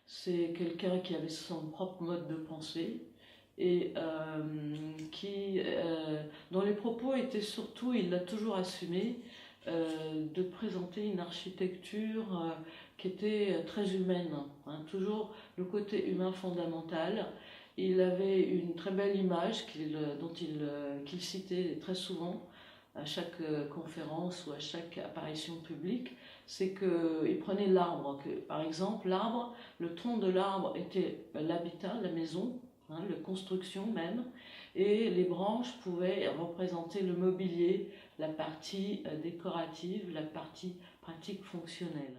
C'est quelqu'un qui avait son propre mode de pensée et dont les propos étaient surtout, il l'a toujours assumé, de présenter une architecture qui était très humaine, hein, toujours le côté humain fondamental. Il avait une très belle image qu'il citait très souvent à chaque conférence ou à chaque apparition publique, c'est qu'il prenait l'arbre. Par exemple, l'arbre, le tronc de l'arbre était l'habitat, la maison, hein, la construction même, et les branches pouvaient représenter le mobilier, la partie décorative, la partie pratique fonctionnelle.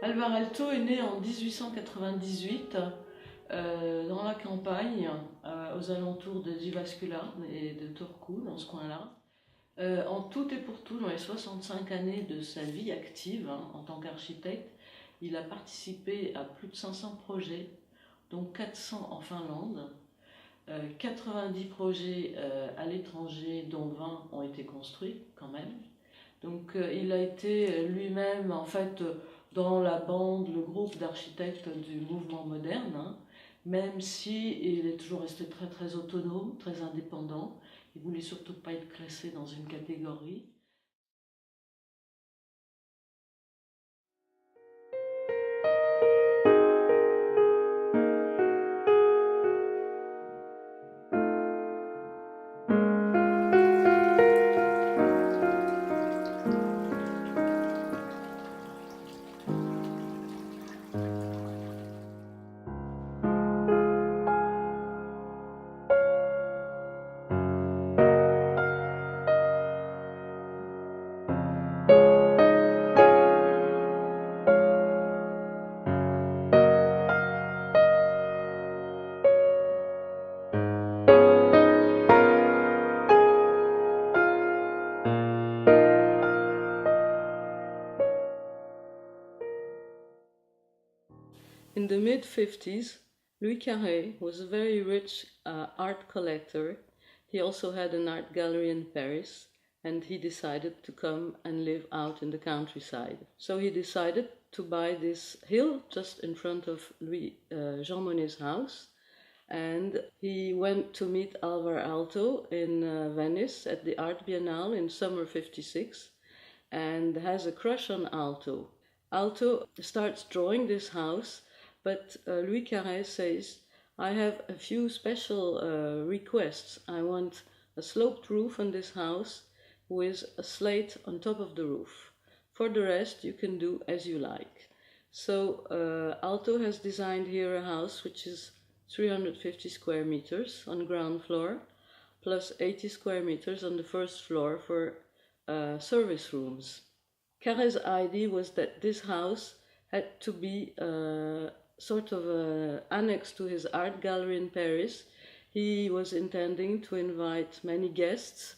Alvar Aalto est né en 1898 dans la campagne, aux alentours de Jyväskylä et de Turku, dans ce coin-là. En tout et pour tout, dans les 65 années de sa vie active, hein, en tant qu'architecte, il a participé à plus de 500 projets, dont 400 en Finlande, 90 projets à l'étranger, dont 20 ont été construits quand même. Donc il a été lui-même en fait dans la bande, le groupe d'architectes du mouvement moderne, hein, même si il est toujours resté très très autonome, très indépendant. Il ne voulait surtout pas être classé dans une catégorie. In the mid-50s, Louis Carré was a very rich art collector. He also had an art gallery in Paris, and he decided to come and live out in the countryside. So he decided to buy this hill just in front of Jean Monnet's house, and he went to meet Alvar Aalto in Venice at the Art Biennale in summer '56, and has a crush on Aalto. Aalto starts drawing this house, but Louis Carré says, I have a few special requests. I want a sloped roof on this house with a slate on top of the roof. For the rest, you can do as you like. So Aalto has designed here a house which is 350 square meters on ground floor, plus 80 square meters on the first floor for service rooms. Carré's idea was that this house had to be sort of annex to his art gallery in Paris. He was intending to invite many guests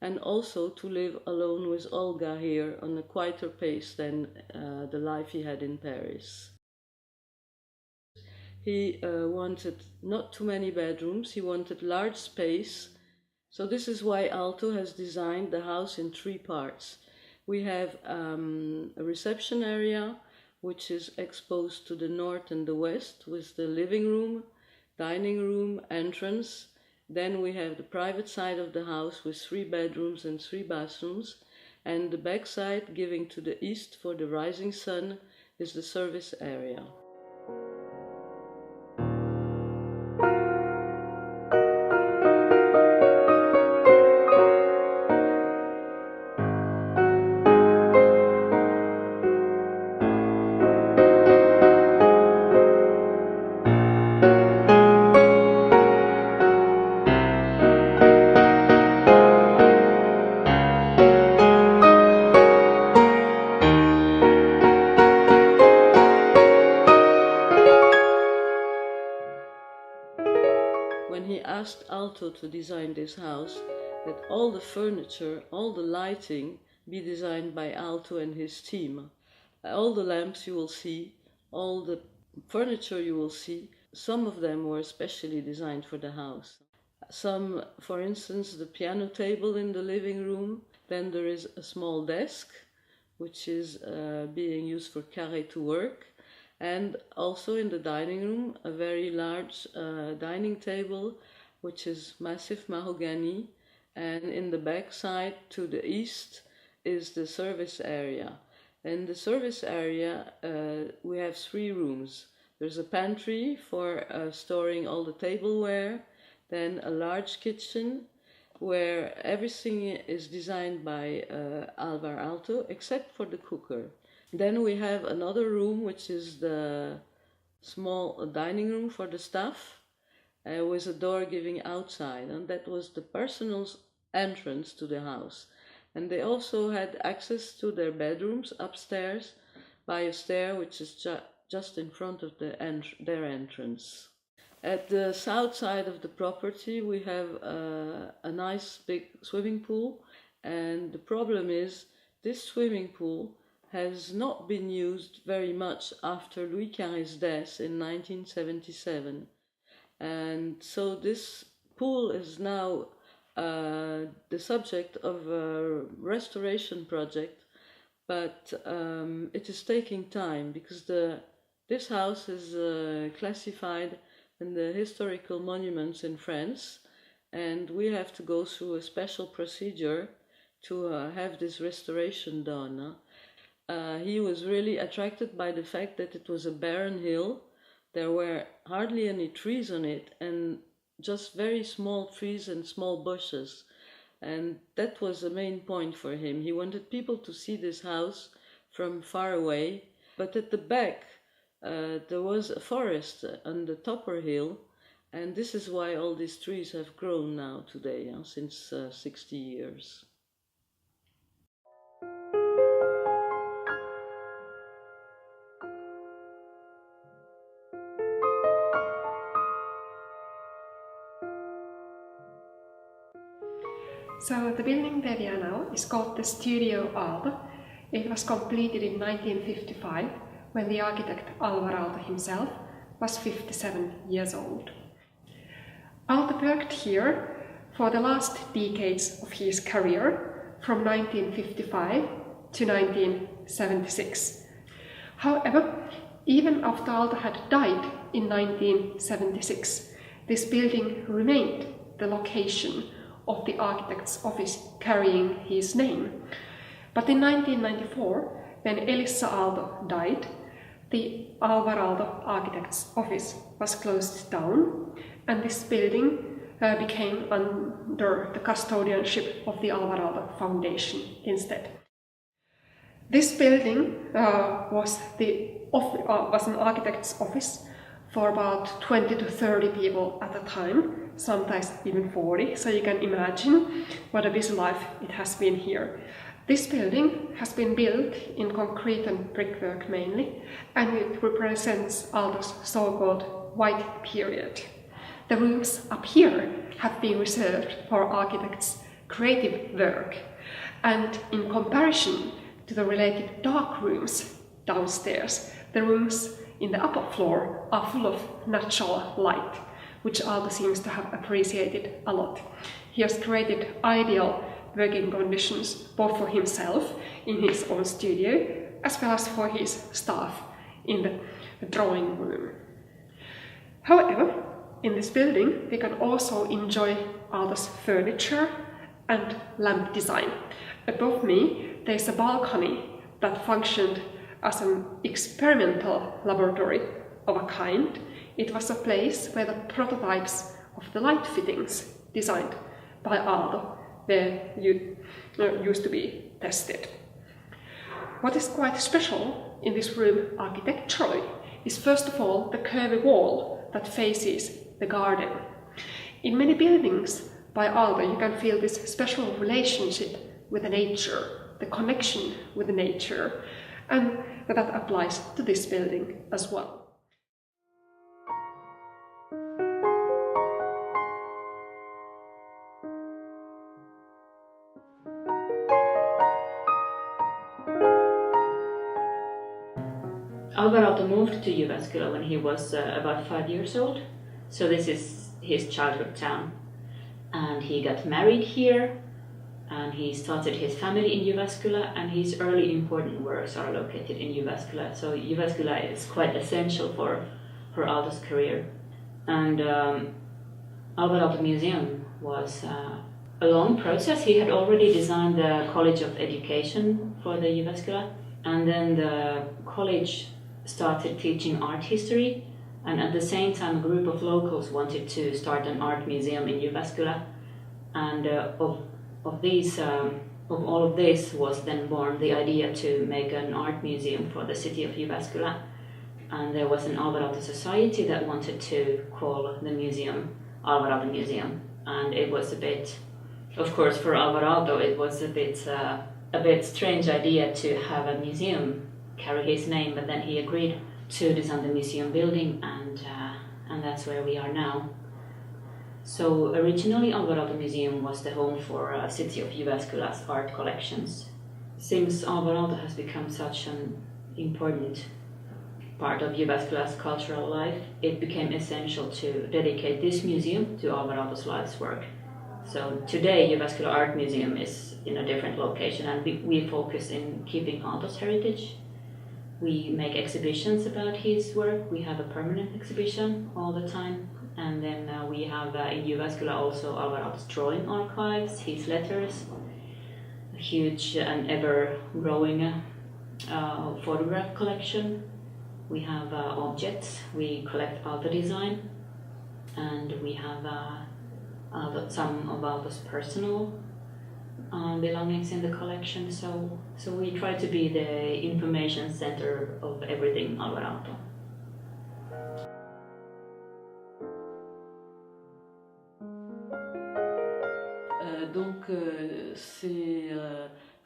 and also to live alone with Olga here on a quieter pace than the life he had in Paris. He wanted not too many bedrooms, he wanted large space. So this is why Aalto has designed the house in 3 parts. We have a reception area, which is exposed to the north and the west, with the living room, dining room, entrance. Then we have the private side of the house with 3 bedrooms and 3 bathrooms, and the back side giving to the east for the rising sun is the service area. When he asked Aalto to design this house, that all the furniture, all the lighting be designed by Aalto and his team. All the lamps you will see, all the furniture you will see, some of them were specially designed for the house. Some, for instance, the piano table in the living room. Then there is a small desk, which is being used for Carré to work. And also in the dining room, a very large dining table, which is massive mahogany. And in the back side to the east is the service area. In the service area, we have 3 rooms. There's a pantry for storing all the tableware, then a large kitchen where everything is designed by Alvar Aalto except for the cooker. Then we have another room which is the small dining room for the staff with a door giving outside, and that was the personal entrance to the house. And they also had access to their bedrooms upstairs by a stair which is just in front of their entrance. At the south side of the property we have a nice big swimming pool, and the problem is this swimming pool has not been used very much after Louis Carré's death in 1977. And so this pool is now the subject of a restoration project, but it is taking time because this house is classified in the historical monuments in France, and we have to go through a special procedure to have this restoration done. He was really attracted by the fact that it was a barren hill. There were hardly any trees on it, and just very small trees and small bushes. And that was the main point for him. He wanted people to see this house from far away. But at the back, there was a forest on the topper hill, and this is why all these trees have grown now today, since 60 years. So the building where we are now is called the Studio Aalto. It was completed in 1955 when the architect Alvar Aalto himself was 57 years old. Aalto worked here for the last decades of his career, from 1955 to 1976. However, even after Aalto had died in 1976, this building remained the location of the architect's office carrying his name. But in 1994, when Elissa Aalto died, the Alvar Aalto architect's office was closed down, and this building became under the custodianship of the Alvar Aalto Foundation instead. This building was an architect's office for about 20 to 30 people at a time, sometimes even 40, so you can imagine what a busy life it has been here. This building has been built in concrete and brickwork mainly, and it represents Aalto's so-called white period. The rooms up here have been reserved for architects' creative work, and in comparison to the related dark rooms downstairs, the rooms in the upper floor are full of natural light, which Aalto seems to have appreciated a lot. He has created ideal working conditions both for himself in his own studio as well as for his staff in the drawing room. However, in this building we can also enjoy Aalto's furniture and lamp design. Above me there is a balcony that functioned as an experimental laboratory of a kind. It was a place where the prototypes of the light fittings designed by Aalto used to be tested. What is quite special in this room architecturally is first of all the curvy wall that faces the garden. In many buildings by Aalto you can feel this special relationship with nature, the connection with nature, and that applies to this building as well. Alvar Aalto moved to Jyväskylä when he was about 5 years old, so this is his childhood town. And he got married here, and he started his family in Jyväskylä, and his early important works are located in Jyväskylä. So Jyväskylä is quite essential for Aalto's career. And Alvar Aalto Museum was a long process. He had already designed the College of Education for the Jyväskylä, and then the college started teaching art history, and at the same time a group of locals wanted to start an art museum in Jyväskylä, and of all of this was then born the idea to make an art museum for the city of Jyväskylä. And there was an Alvar Aalto society that wanted to call the museum Alvar Aalto Museum, and it was a bit, of course, for Alvar Aalto it was a bit strange idea to have a museum carry his name, but then he agreed to design the museum building, and that's where we are now. So originally Alvar Aalto Museum was the home for city of Jyväskylä's art collections. Since Alvar Aalto has become such an important part of Jyväskylä's cultural life, it became essential to dedicate this museum to Alvar Aalto's life's work. So today Jyväskylä Art Museum is in a different location, and we focus in keeping Aalto's heritage. We make exhibitions about his work. We have a permanent exhibition all the time. And then we have in Jyväskylä also Alvar Aalto's drawing archives, his letters, a huge and ever-growing photograph collection. We have objects. We collect Aalto design, and we have some of Aalto's personal belongings in the collection. So we try to be the information center of everything Alvar Aalto. Donc c'est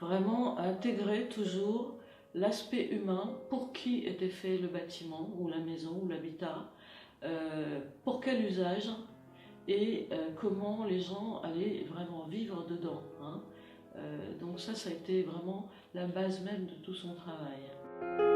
vraiment intégrer toujours l'aspect humain, pour qui était fait le bâtiment ou la maison ou l'habitat, pour quel usage et comment les gens allaient vraiment vivre dedans. Hein. Donc ça a été vraiment la base même de tout son travail.